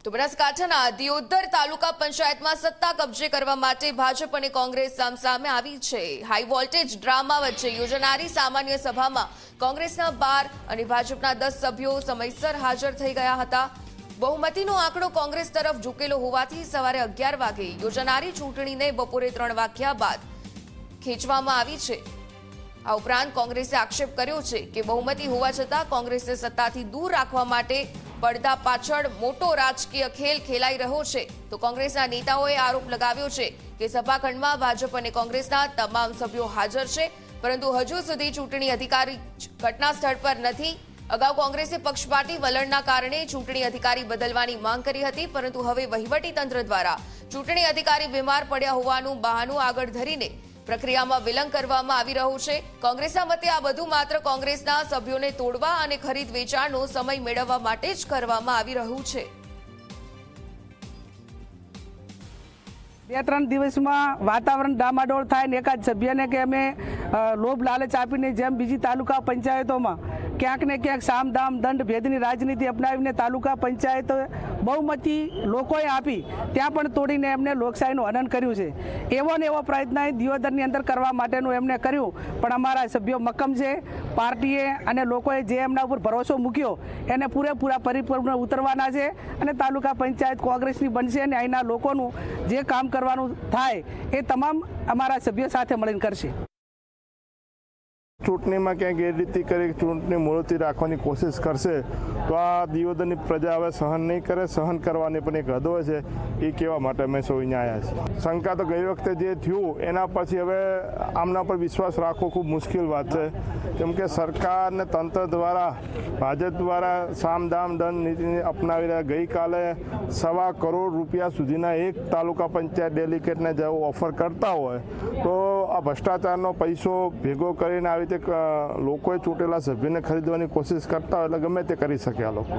તો બનાસકાંઠાના દિયોદર તાલુકા પંચાયતમાં સત્તા કબજે કરવા માટે ભાજપ અને કોંગ્રેસ સામસામે આવી છે। હાઈ વોલ્ટેજ ડ્રામા વચ્ચે યોજાનારી સામાન્ય સભામાં કોંગ્રેસના 12 અને ભાજપના 10 સભ્યો સમયસર હાજર થઈ ગયા હતા। બહુમતીનો આંકડો કોંગ્રેસ તરફ ઝૂકેલો હોવાથી સવારે 11 વાગે યોજાનારી ચૂંટણીને બપોરે 3 વાગ્યા બાદ ખેંચવામાં આવી છે। આ ઉપરાંત કોંગ્રેસે આક્ષેપ કર્યો છે કે બહુમતી હોવા છતાં કોંગ્રેસને સત્તાથી દૂર રાખવા માટે પડદા પાછળ મોટો રાજકીય ખેલ ખેલાઈ રહ્યો છે। તો કોંગ્રેસના નેતાઓએ આરોપ લગાવ્યો છે કે સભાખંડમાં ભાજપ અને કોંગ્રેસના તમામ સભ્યો હાજર છે, પરંતુ હજુ સુધી ચૂંટણી અધિકારી ઘટના સ્થળ પર નથી। અગાઉ કોંગ્રેસે પક્ષપાતી વલણના કારણે ચૂંટણી અધિકારી બદલવાની માંગ કરી હતી, પરંતુ હવે વહીવટી તંત્ર દ્વારા ચૂંટણી અધિકારી બીમાર પડ્યા હોવાનું બહાનું આગળ ધરીને પ્રક્રિયામાં વિલંબ કરવામાં આવી રહ્યું છે। કોંગ્રેસના મતે આ બધું માત્ર કોંગ્રેસના સભ્યોને તોડવા અને ખરીદ વેચાણનો સમય મેળવવા માટે જ કરવામાં આવી રહ્યું છે। 2-3 દિવસમાં વાતાવરણ ડામાડોળ થાય ને એકાદ સભ્યને કે અમે લોભ લાલચ આપીને જેમ બીજી તાલુકા પંચાયતોમાં ક્યાંક ને ક્યાંક સામ દામ દંડ ભેદની રાજનીતિ અપનાવીને તાલુકા પંચાયતો બહુમતી લોકોએ આપી ત્યાં પણ તોડીને એમને લોકશાહીનું હનન કર્યું છે। એવો ને એવો પ્રયત્ન દિયોદરની અંદર કરવા માટેનું એમને કર્યું, પણ અમારા સભ્યો મક્કમ છે। પાર્ટીએ અને લોકોએ જે એમના ઉપર ભરોસો મૂક્યો એને પૂરેપૂરા પરિપૂર્ણ ઉતરવાના છે અને તાલુકા પંચાયત કોંગ્રેસની બનશે અને અહીંના લોકોનું જે કામ કરવાનું થાય એ તમામ અમારા સભ્યો સાથે મળીને કરશે। ચૂંટણીમાં ક્યાંક ગેરરીતિ કરી ચૂંટણી મુલતવી રાખવાની કોશિશ કરશે તો આ દિયોદરની પ્રજા હવે સહન નહીં કરે। સહન કરવાની પણ એક હદ હોય છે, એ કહેવા માટે અમે સૌ અહીંયા આવ્યા છીએ। શંકા તો ગઈ વખતે જે થયું એના પછી હવે આમના પર વિશ્વાસ રાખવો ખૂબ મુશ્કેલ વાત છે, કેમ કે સરકાર અને તંત્ર દ્વારા ભાજપ દ્વારા સામ દામ દંડ નીતિ અપનાવી રહ્યા। ગઈકાલે ₹1.25 કરોડ સુધીના એક તાલુકા પંચાયત ડેલિકેટને જો ઓફર કરતા હોય તો આ ભ્રષ્ટાચારનો પૈસો ભેગો કરીને આવી રીતે લોકોએ ચૂંટેલા સભ્યને ખરીદવાની કોશિશ કરતા હોય એટલે ગમે તે કરી શકે આ લોકો।